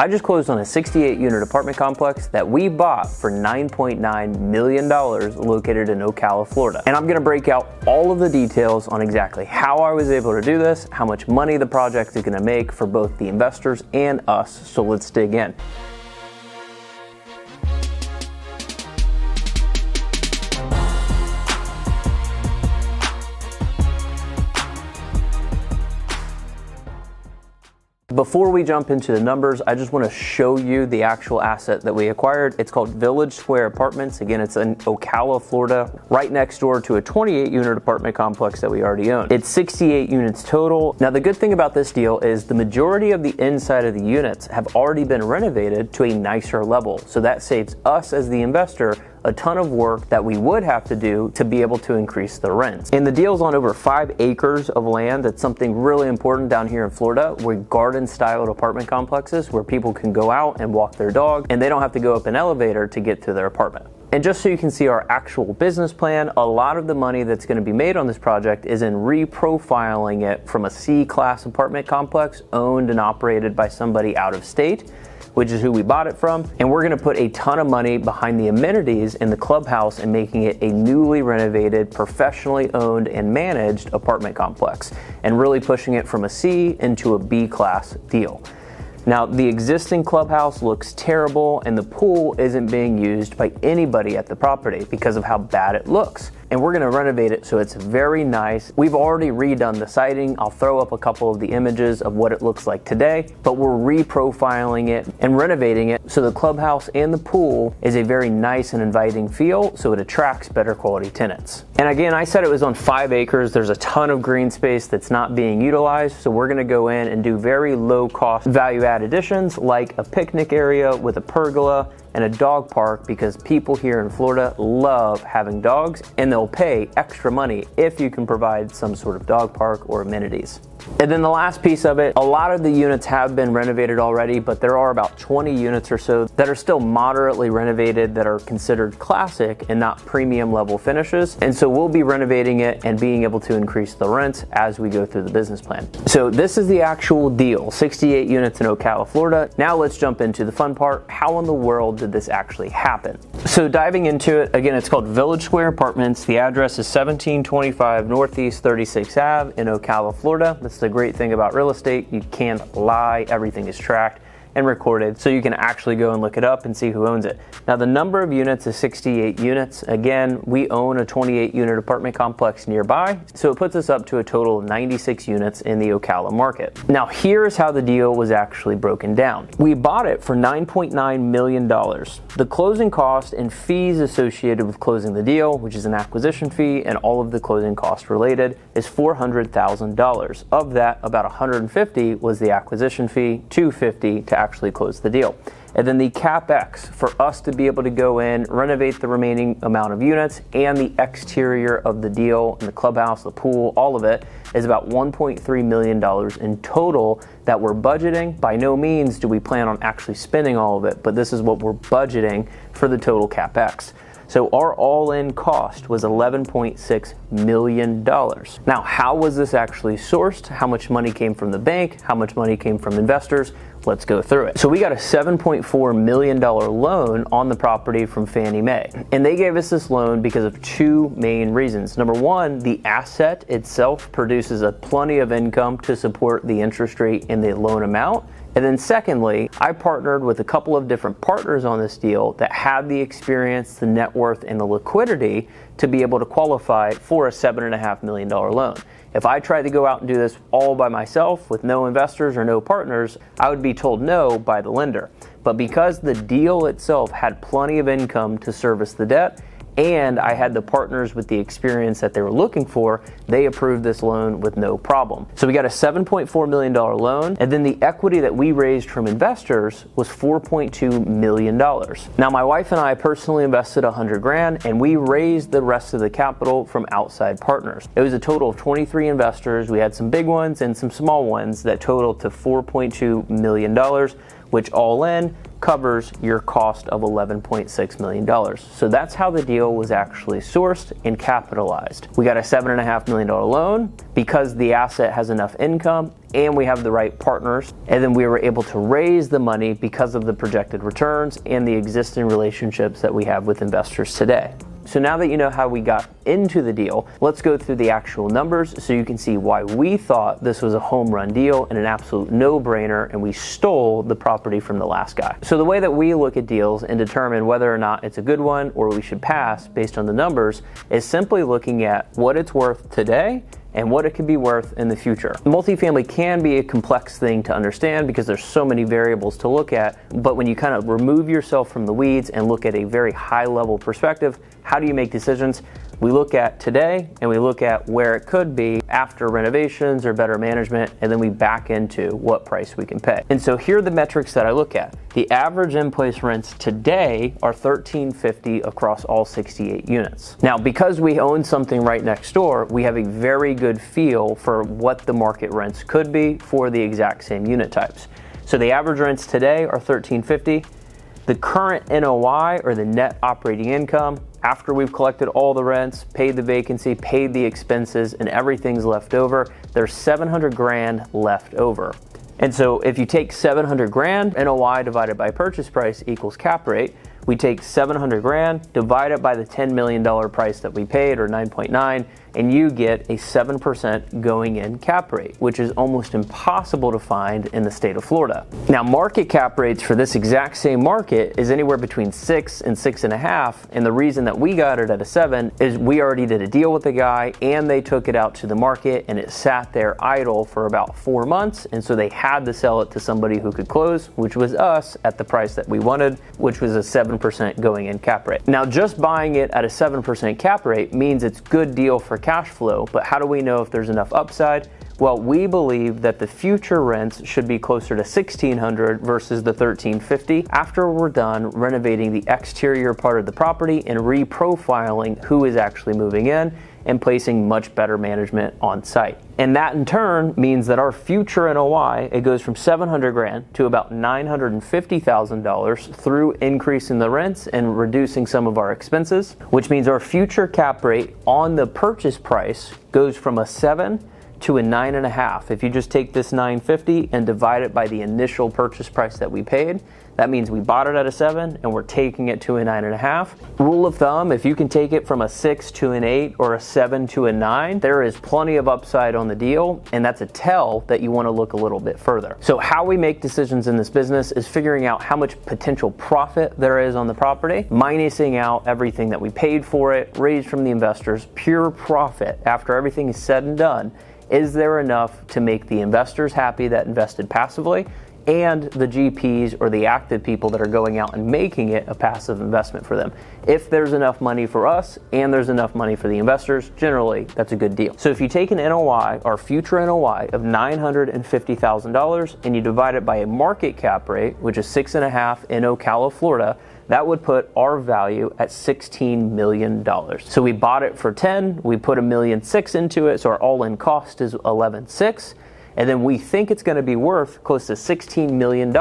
I just closed on a 68-unit apartment complex that we bought for $9.9 million located in Ocala, Florida. And I'm gonna break out all of the details on exactly how I was able to do this, how much money the project is gonna make for both the investors and us, so let's dig in. Before we jump into the numbers, I just want to show you the actual asset that we acquired. It's called Village Square Apartments. Again, it's in Ocala, Florida, right next door to a 28-unit apartment complex that we already own. It's 68 units total. Now, the good thing about this deal is the majority of the inside of the units have already been renovated to a nicer level. So that saves us as the investor a ton of work that we would have to do to be able to increase the rents. And the deal's on over 5 acres of land. That's something really important down here in Florida. We're garden-styled apartment complexes where people can go out and walk their dog, and they don't have to go up an elevator to get to their apartment. And just so you can see our actual business plan, a lot of the money that's going to be made on this project is in reprofiling it from a C-class apartment complex owned and operated by somebody out of state, which is who we bought it from. And we're gonna put a ton of money behind the amenities in the clubhouse and making it a newly renovated, professionally owned and managed apartment complex, and really pushing it from a C into a B-class deal. Now, the existing clubhouse looks terrible and the pool isn't being used by anybody at the property because of how bad it looks. And we're gonna renovate it so it's very nice. We've already redone the siding. I'll throw up a couple of the images of what it looks like today, but we're reprofiling it and renovating it so the clubhouse and the pool is a very nice and inviting feel, so it attracts better quality tenants. And again, I said it was on 5 acres. There's a ton of green space that's not being utilized, so we're gonna go in and do very low cost value add additions like a picnic area with a pergola and a dog park, because people here in Florida love having dogs and they'll pay extra money if you can provide some sort of dog park or amenities. And then the last piece of it, a lot of the units have been renovated already, but there are about 20 units or so that are still moderately renovated that are considered classic and not premium level finishes. And so we'll be renovating it and being able to increase the rents as we go through the business plan. So this is the actual deal, 68 units in Ocala, Florida. Now let's jump into the fun part. How in the world did this actually happen? So diving into it, again, it's called Village Square Apartments. The address is 1725 Northeast 36th Ave in Ocala, Florida. That's the great thing about real estate. You can't lie. Everything is tracked and recorded, so you can actually go and look it up and see who owns it. Now, the number of units is 68 units. Again, we own a 28-unit apartment complex nearby, so it puts us up to a total of 96 units in the Ocala market. Now, here's how the deal was actually broken down. We bought it for $9.9 million. The closing cost and fees associated with closing the deal, which is an acquisition fee and all of the closing costs related, is $400,000. Of that, about $150,000 was the acquisition fee, $250,000 to actually close the deal. And then the CapEx for us to be able to go in, renovate the remaining amount of units and the exterior of the deal and the clubhouse, the pool, all of it is about $1.3 million in total that we're budgeting. By no means do we plan on actually spending all of it, but this is what we're budgeting for the total CapEx. So our all-in cost was $11.6 million. Now, how was this actually sourced? How much money came from the bank? How much money came from investors? Let's go through it. So we got a $7.4 million loan on the property from Fannie Mae. And they gave us this loan because of 2 main reasons. Number one, the asset itself produces plenty of income to support the interest rate and the loan amount. And then secondly, I partnered with a couple of different partners on this deal that had the experience, the net worth, and the liquidity to be able to qualify for a $7.5 million loan. If I tried to go out and do this all by myself with no investors or no partners, I would be told no by the lender. But because the deal itself had plenty of income to service the debt, and I had the partners with the experience that they were looking for, they approved this loan with no problem. So we got a $7.4 million loan, and then the equity that we raised from investors was $4.2 million. Now, my wife and I personally invested $100,000, and we raised the rest of the capital from outside partners. It was a total of 23 investors. We had some big ones and some small ones that totaled to $4.2 million, which all in covers your cost of $11.6 million. So that's how the deal was actually sourced and capitalized. We got a $7.5 million loan because the asset has enough income and we have the right partners. And then we were able to raise the money because of the projected returns and the existing relationships that we have with investors today. So now that you know how we got into the deal, let's go through the actual numbers so you can see why we thought this was a home run deal and an absolute no-brainer, and we stole the property from the last guy. So the way that we look at deals and determine whether or not it's a good one or we should pass based on the numbers is simply looking at what it's worth today and what it could be worth in the future. Multifamily can be a complex thing to understand because there's so many variables to look at, but when you kind of remove yourself from the weeds and look at a very high level perspective, how do you make decisions? We look at today and we look at where it could be after renovations or better management, and then we back into what price we can pay. And so here are the metrics that I look at. The average in-place rents today are $13.50 across all 68 units. Now, because we own something right next door, we have a very good feel for what the market rents could be for the exact same unit types. So the average rents today are $13.50. The current NOI, or the net operating income, after we've collected all the rents, paid the vacancy, paid the expenses, and everything's left over, there's 700 grand left over. And so if you take 700 grand, NOI divided by purchase price equals cap rate. We take 700 grand, divide it by the $10 million price that we paid, or 9.9, and you get a 7% going in cap rate, which is almost impossible to find in the state of Florida. Now, market cap rates for this exact same market is anywhere between 6 and 6.5, and the reason that we got it at a 7 is we already did a deal with the guy and they took it out to the market and it sat there idle for about 4 months, and so they had to sell it to somebody who could close, which was us, at the price that we wanted, which was a 7% going in cap rate. Now, just buying it at a 7% cap rate means it's good deal for cash flow, but how do we know if there's enough upside? Well, we believe that the future rents should be closer to $1,600 versus the $13.50 after we're done renovating the exterior part of the property and reprofiling who is actually moving in and placing much better management on site. And that in turn means that our future NOI, it goes from 700 grand to about $950,000 through increasing the rents and reducing some of our expenses, which means our future cap rate on the purchase price goes from a 7 to a 9.5. If you just take this 950 and divide it by the initial purchase price that we paid, that means we bought it at a 7 and we're taking it to a 9.5. Rule of thumb, if you can take it from a 6 to an 8 or a 7 to a 9, there is plenty of upside on the deal, and that's a tell that you want to look a little bit further. So how we make decisions in this business is figuring out how much potential profit there is on the property, minusing out everything that we paid for it, raised from the investors, pure profit after everything is said and done. Is there enough to make the investors happy that invested passively, and the GPs or the active people that are going out and making it a passive investment for them? If there's enough money for us and there's enough money for the investors, generally that's a good deal. So if you take an NOI, our future NOI of $950,000, and you divide it by a market cap rate, which is 6.5 in Ocala, Florida, that would put our value at $16 million. So we bought it for 10, we put $1.6 million into it, so our all-in cost is $11.6. And then we think it's going to be worth close to $16 million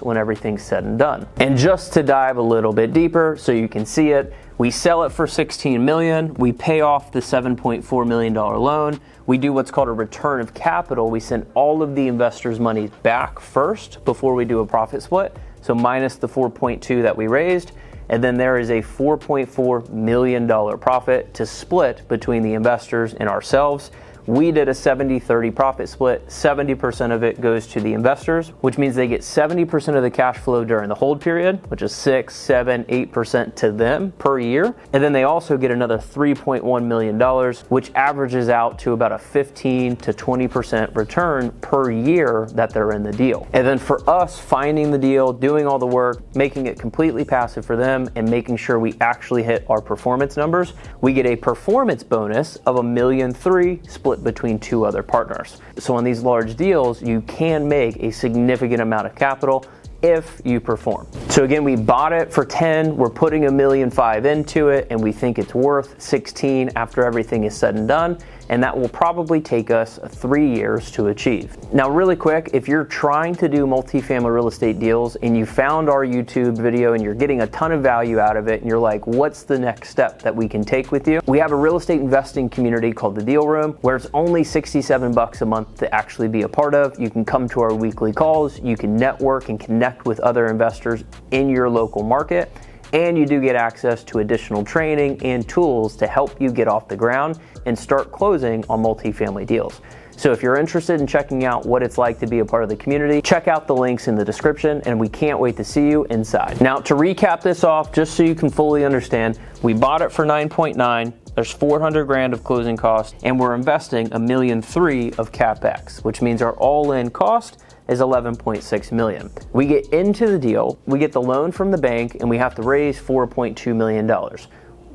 when everything's said and done. And just to dive a little bit deeper so you can see it, we sell it for $16 million, we pay off the $7.4 million loan, we do what's called a return of capital. We send all of the investors' money back first before we do a profit split, so minus the 4.2 that we raised, and then there is a $4.4 million profit to split between the investors and ourselves. We did a 70-30 profit split. 70% of it goes to the investors, which means they get 70% of the cash flow during the hold period, which is 6, 7, 8% to them per year. And then they also get another $3.1 million, which averages out to about a 15 to 20% return per year that they're in the deal. And then for us, finding the deal, doing all the work, making it completely passive for them, and making sure we actually hit our performance numbers, we get a performance bonus of $1.3 million split between 2 other partners. So on these large deals, you can make a significant amount of capital if you perform. So So again, we bought it for 10, we're putting $1.5 million into it, and we think it's worth 16 after everything is said and done, and that will probably take us 3 years to achieve. Now really quick, if you're trying to do multifamily real estate deals and you found our YouTube video and you're getting a ton of value out of it and you're like, what's the next step that we can take with you? We have a real estate investing community called the Deal Room, where it's only $67 a month to actually be a part of. You can come to our weekly calls, you can network and connect with other investors in your local market, and you do get access to additional training and tools to help you get off the ground and start closing on multifamily deals. So if you're interested in checking out what it's like to be a part of the community, check out the links in the description, and we can't wait to see you inside. Now, to recap this off, just so you can fully understand, we bought it for 9.9. There's 400 grand of closing costs, and we're investing $1.3 million of CapEx, which means our all-in cost is $11.6 million. We get into the deal, we get the loan from the bank, and we have to raise $4.2 million.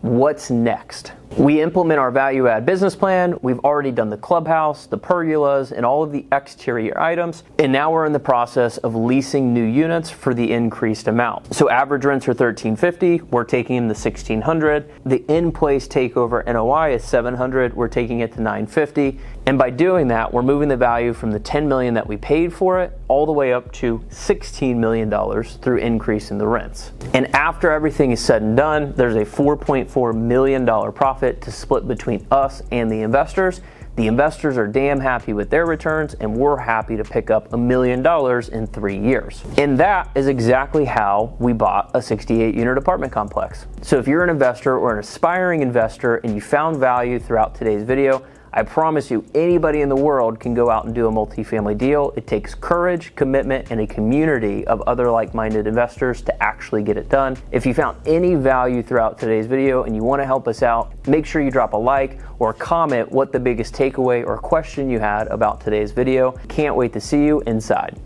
What's next? We implement our value add business plan. We've already done the clubhouse, the pergolas, and all of the exterior items. And now we're in the process of leasing new units for the increased amount. So average rents are $1,350. We're taking them to $1,600. The in-place takeover NOI is $700. We're taking it to $950. And by doing that, we're moving the value from the $10 million that we paid for it all the way up to $16 million through increase in the rents. And after everything is said and done, there's a $4.4 million profit to split between us and the investors. The investors are damn happy with their returns, and we're happy to pick up $1 million in 3 years. And that is exactly how we bought a 68-unit apartment complex. So if you're an investor or an aspiring investor and you found value throughout today's video, I promise you, anybody in the world can go out and do a multifamily deal. It takes courage, commitment, and a community of other like-minded investors to actually get it done. If you found any value throughout today's video and you want to help us out, make sure you drop a like or comment what the biggest takeaway or question you had about today's video. Can't wait to see you inside.